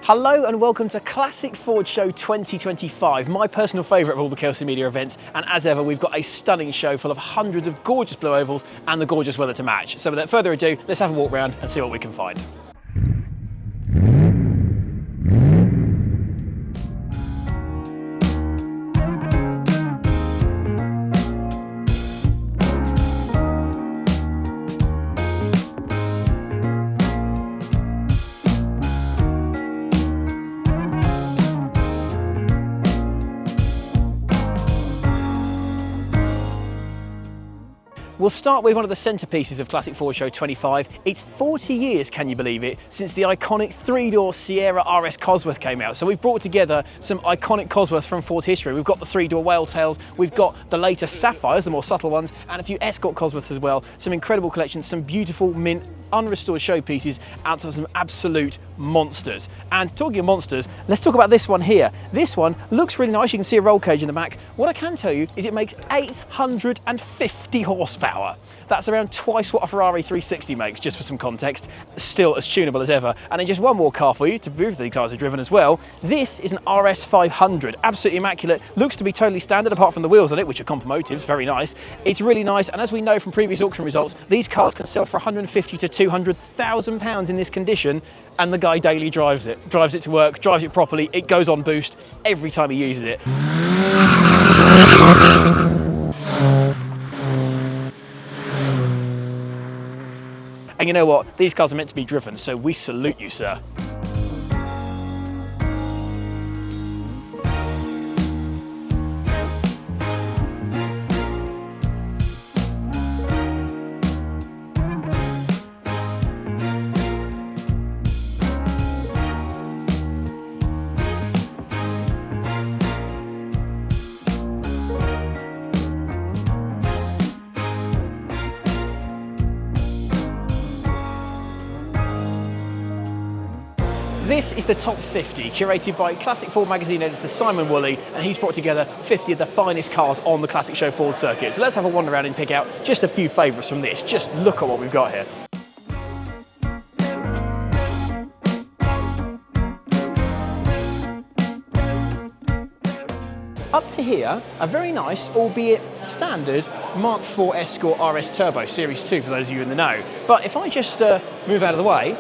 Hello and welcome to Classic Ford Show 2025, my personal favourite of all the Kelsey Media events, and as ever we've got a stunning show full of hundreds of gorgeous blue ovals and the gorgeous weather to match. So without further ado, let's have a walk around and see what we can find. We'll start with one of the centerpieces of Classic Ford Show 25. It's 40 years, can you believe it, since the iconic three-door Sierra RS Cosworth came out. So we've brought together some iconic Cosworths from Ford history. We've got the three-door whale tails, we've got the later Sapphires, the more subtle ones, and a few Escort Cosworths as well. Some incredible collections, some beautiful mint unrestored showpieces out of some absolute monsters. And talking of monsters, let's talk about this one here. This one looks really nice. You can see a roll cage in the back. What I can tell you is it makes 850 horsepower. That's around twice what a Ferrari 360 makes, just for some context. Still as tunable as ever. And then just one more car for you to prove that the cars are driven as well. This is an RS 500, absolutely immaculate. Looks to be totally standard apart from the wheels on it, which are Compomotives, very nice. It's really nice, and as we know from previous auction results, these cars can sell for 150 to 200,000 pounds in this condition, and the guy daily drives it to work, drives it properly. It goes on boost every time he uses it. And you know what? These cars are meant to be driven, so we salute you, sir. This is the top 50, curated by Classic Ford magazine editor Simon Woolley, and he's brought together 50 of the finest cars on the Classic Show Ford circuit. So let's have a wander around and pick out just a few favourites from this. Just look at what we've got here. Up to here, a very nice, albeit standard, Mk2 Escort RS Turbo, Series 2 for those of you in the know. But if I just move out of the way,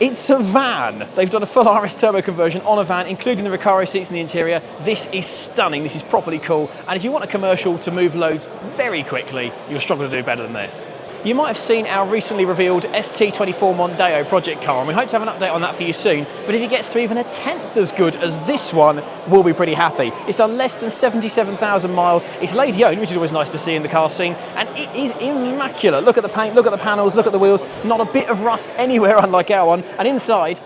it's a van. They've done a full RS Turbo conversion on a van, including the Recaro seats in the interior. This is stunning, this is properly cool. And if you want a commercial to move loads very quickly, you'll struggle to do better than this. You might have seen our recently revealed ST24 Mondeo project car, and we hope to have an update on that for you soon. But if it gets to even a tenth as good as this one, we'll be pretty happy. It's done less than 77,000 miles. It's lady owned, which is always nice to see in the car scene, and it is immaculate. Look at the paint, look at the panels, look at the wheels. Not a bit of rust anywhere, unlike our one. And inside,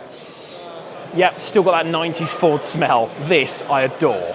yep, still got that 90s Ford smell. This I adore.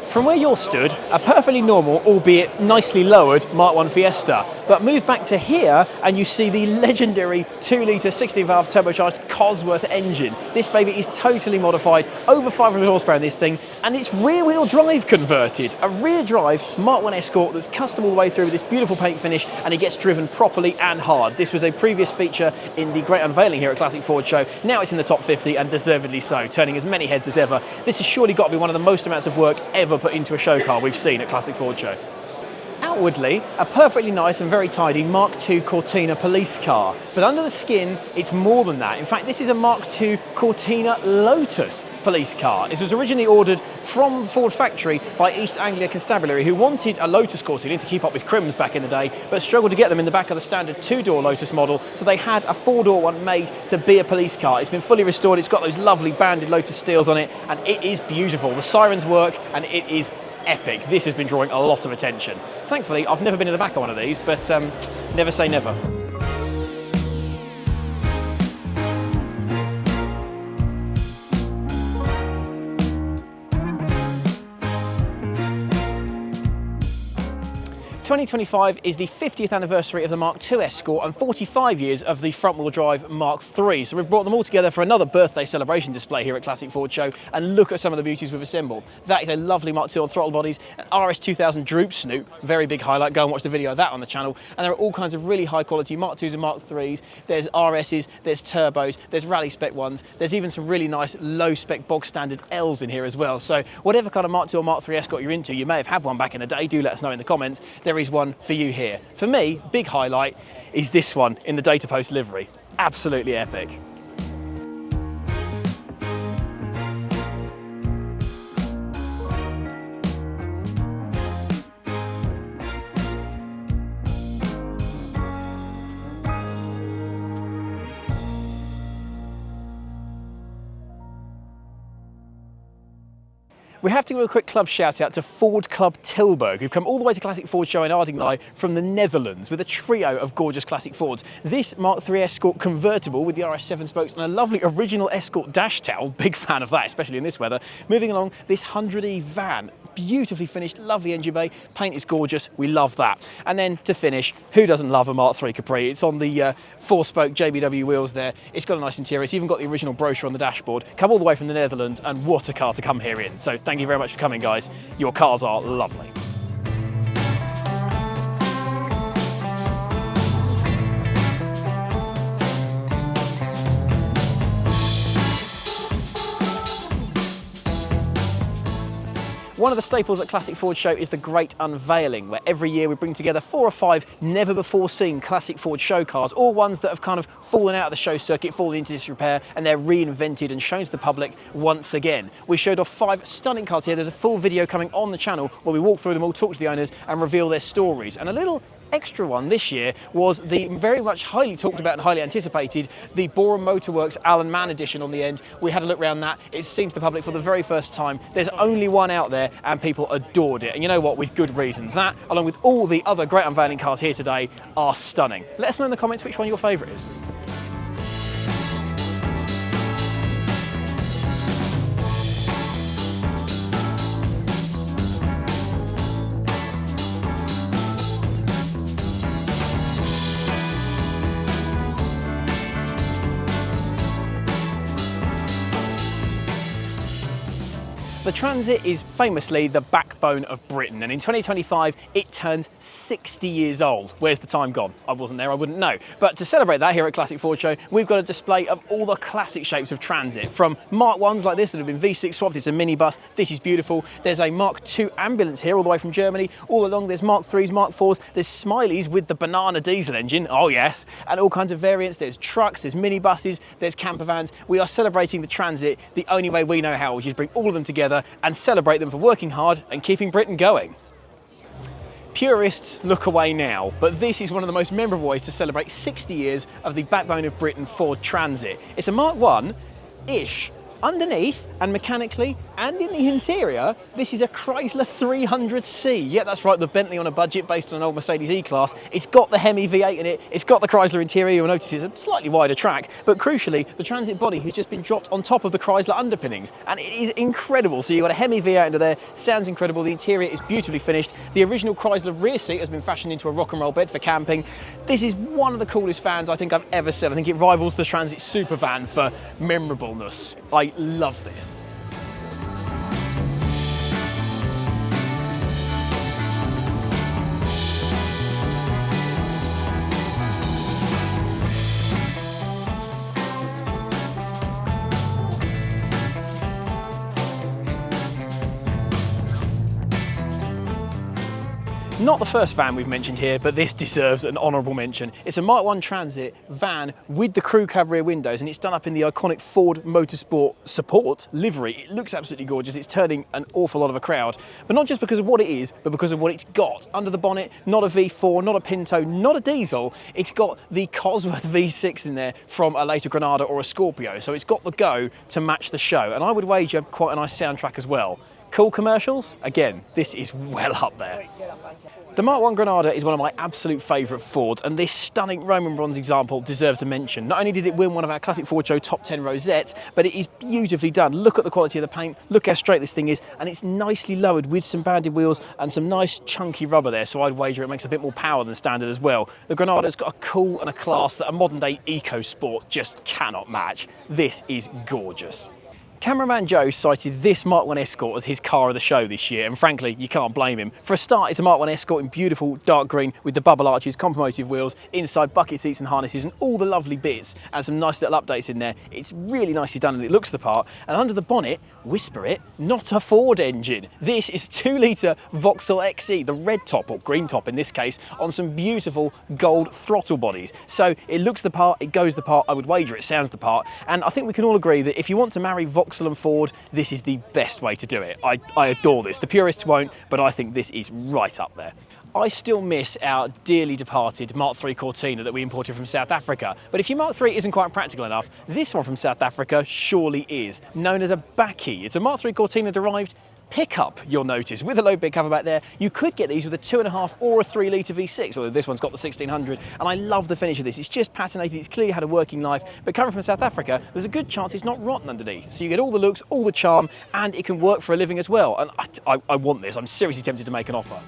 From where you're stood, a perfectly normal, albeit nicely lowered, Mk1 Fiesta. But move back to here and you see the legendary 2-litre 16-valve turbocharged Cosworth engine. This baby is totally modified, over 500 horsepower in this thing, and it's rear-wheel drive converted. A rear-drive Mk1 Escort that's custom all the way through with this beautiful paint finish, and it gets driven properly and hard. This was a previous feature in the great unveiling here at Classic Ford Show. Now it's in the top 50, and deservedly so, turning as many heads as ever. This has surely got to be one of the most amounts of work ever put into a show car we've seen at Classic Ford Show. Outwardly, a perfectly nice and very tidy Mk2 Cortina police car, but under the skin, it's more than that. In fact, this is a Mk2 Cortina Lotus police car. This was originally ordered from the Ford factory by East Anglia Constabulary, who wanted a Lotus Cortina to keep up with Crims back in the day, but struggled to get them in the back of the standard two-door Lotus model, so they had a four-door one made to be a police car. It's been fully restored, it's got those lovely banded Lotus steels on it, and it is beautiful. The sirens work, and it is epic. This has been drawing a lot of attention. Thankfully, I've never been in the back of one of these, but never say never. 2025 is the 50th anniversary of the Mk2 Escort and 45 years of the front-wheel drive Mk3. So we've brought them all together for another birthday celebration display here at Classic Ford Show, and look at some of the beauties we've assembled. That is a lovely Mk2 on throttle bodies, an RS2000 droop snoot, very big highlight, go and watch the video of that on the channel. And there are all kinds of really high quality Mk2s and Mk3s, there's RSs, there's turbos, there's rally spec ones, there's even some really nice low spec bog standard Ls in here as well. So whatever kind of Mk2 or Mk3 Escort you're into, you may have had one back in the day, do let us know in the comments. There is one for you here. For me, big highlight is this one in the Data Post livery. Absolutely epic. We have to give a quick club shout out to Ford Club Tilburg, who've come all the way to Classic Ford Show in Ardingly from the Netherlands with a trio of gorgeous classic Fords. This Mk3 Escort convertible with the RS7 spokes and a lovely original Escort dash towel, big fan of that, especially in this weather. Moving along, this 100E van, beautifully finished, lovely engine bay, paint is gorgeous, we love that. And then to finish, who doesn't love a Mk3 Capri? It's on the 4-spoke JBW wheels there, it's got a nice interior, it's even got the original brochure on the dashboard. Come all the way from the Netherlands, and what a car to come here in. So thank you very much for coming, guys. Your cars are lovely. One of the staples at Classic Ford Show is the Great Unveiling, where every year we bring together 4 or 5 never-before-seen Classic Ford show cars, all ones that have kind of fallen out of the show circuit, fallen into disrepair, and they're reinvented and shown to the public once again. We showed off 5 stunning cars here. There's a full video coming on the channel where we walk through them all, talk to the owners, and reveal their stories. And a little extra one this year was the very much highly talked about and highly anticipated the Boreham Motorworks Alan Mann edition on the end. We had a look around that. It's seen to the public for the very first time. There's only one out there and people adored it. And you know what, with good reason. That, along with all the other Great Unveiling cars here today, are stunning. Let us know in the comments which one your favourite is. The Transit is famously the backbone of Britain, and in 2025 it turns 60 years old. Where's the time gone? I wasn't there, I wouldn't know. But to celebrate that here at Classic Ford Show, we've got a display of all the classic shapes of Transit, from Mark 1s like this that have been V6 swapped, it's a minibus, this is beautiful. There's a Mk2 ambulance here all the way from Germany. All along there's Mk3s, Mk4s, there's Smileys with the banana diesel engine, oh yes, and all kinds of variants. There's trucks, there's minibuses, there's camper vans. We are celebrating the Transit the only way we know how, which is bring all of them together and celebrate them for working hard and keeping Britain going. Purists look away now, but this is one of the most memorable ways to celebrate 60 years of the backbone of Britain, Ford Transit. It's a Mark 1-ish. Underneath and mechanically and in the interior, this is a Chrysler 300C. Yeah, that's right, the Bentley on a budget based on an old Mercedes E-Class. It's got the Hemi V8 in it, it's got the Chrysler interior, you'll notice it's a slightly wider track, but crucially, the Transit body has just been dropped on top of the Chrysler underpinnings, and it is incredible. So you've got a Hemi V8 under there, sounds incredible, the interior is beautifully finished. The original Chrysler rear seat has been fashioned into a rock and roll bed for camping. This is one of the coolest vans I think I've ever seen. I think it rivals the Transit Supervan for memorableness. I love this. Not the first van we've mentioned here, but this deserves an honourable mention. It's a Mk1 Transit van with the crew cab rear windows, and it's done up in the iconic Ford Motorsport Support livery. It looks absolutely gorgeous. It's turning an awful lot of a crowd, but not just because of what it is, but because of what it's got. Under the bonnet, not a V4, not a Pinto, not a diesel. It's got the Cosworth V6 in there from a later Granada or a Scorpio, so it's got the go to match the show, and I would wager quite a nice soundtrack as well. Cool commercials? Again, this is well up there. The Mk1 Granada is one of my absolute favourite Fords, and this stunning Roman bronze example deserves a mention. Not only did it win one of our Classic Ford Show top 10 rosettes, but it is beautifully done. Look at the quality of the paint, look how straight this thing is, and it's nicely lowered with some banded wheels and some nice chunky rubber there, so I'd wager it makes a bit more power than standard as well. The Granada's got a cool and a class that a modern day eco sport just cannot match. This is gorgeous. Cameraman Joe cited this Mk1 Escort as his car of the show this year, and frankly, you can't blame him. For a start, it's a Mk1 Escort in beautiful dark green with the bubble arches, Automotive wheels, inside bucket seats and harnesses, and all the lovely bits, and some nice little updates in there. It's really nicely done and it looks the part. And under the bonnet, whisper it, not a Ford engine. This is 2-litre Vauxhall XE, the red top, or green top in this case, on some beautiful gold throttle bodies. So it looks the part, it goes the part, I would wager it sounds the part, and I think we can all agree that if you want to marry Vauxhall and Ford, this is the best way to do it. I adore this. The purists won't, but I think this is right up there. I still miss our dearly departed Mk3 Cortina that we imported from South Africa. But if your Mk3 isn't quite practical enough, this one from South Africa surely is. Known as a Bakkie. It's a Mk3 Cortina derived pickup, you'll notice, with a low big cover back there. You could get these with a 2.5 or a 3-litre V6, although this one's got the 1600, and I love the finish of this. It's just patinated, it's clearly had a working life, but coming from South Africa, there's a good chance it's not rotten underneath. So you get all the looks, all the charm, and it can work for a living as well. And I want this. I'm seriously tempted to make an offer.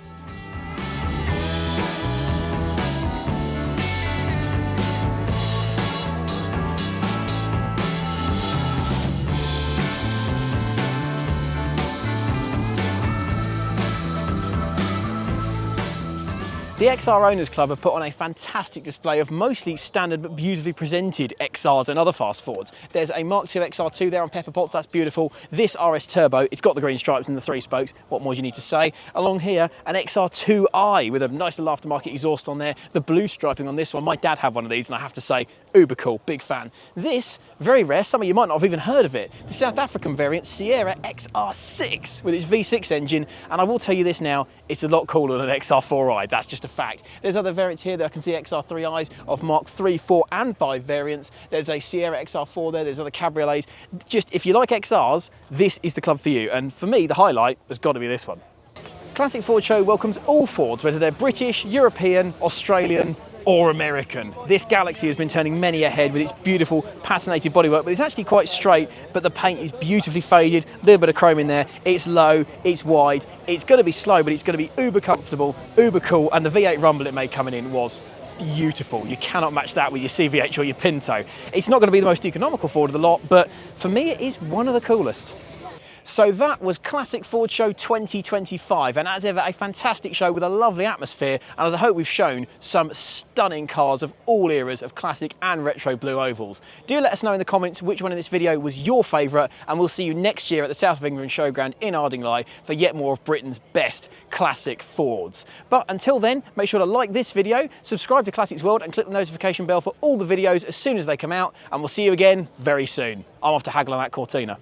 The XR Owners Club have put on a fantastic display of mostly standard but beautifully presented XRs and other fast Fords. There's a Mk2 XR2 there on pepper pots, that's beautiful. This RS Turbo, it's got the green stripes and the 3 spokes, what more do you need to say? Along here, an XR2i with a nice little aftermarket exhaust on there, the blue striping on this one. My dad had one of these and I have to say, uber cool, big fan. This, very rare, some of you might not have even heard of it, the South African variant Sierra XR6 with its V6 engine, and I will tell you this now, it's a lot cooler than an XR4i, that's just a fact. There's other variants here that I can see XR3i's of Mark 3, 4 and 5 variants. There's a Sierra XR4 there's other cabriolets. Just, if you like XRs, this is the club for you, and for me, the highlight has got to be this one. Classic Ford Show welcomes all Fords, whether they're British, European, Australian, or American. This Galaxie has been turning many a head with its beautiful patinated bodywork, but it's actually quite straight, but the paint is beautifully faded, a little bit of chrome in there, it's low, it's wide, it's going to be slow, but it's going to be uber comfortable, uber cool, and the V8 rumble it made coming in was beautiful. You cannot match that with your CVH or your Pinto. It's not going to be the most economical Ford of the lot, but for me it is one of the coolest. So that was Classic Ford Show 2025, and as ever, a fantastic show with a lovely atmosphere, and as I hope we've shown, some stunning cars of all eras of classic and retro blue ovals. Do let us know in the comments which one in this video was your favourite, and we'll see you next year at the South of England Showground in Ardingly for yet more of Britain's best classic Fords. But until then, make sure to like this video, subscribe to Classics World and click the notification bell for all the videos as soon as they come out, and we'll see you again very soon. I'm off to haggle on that Cortina.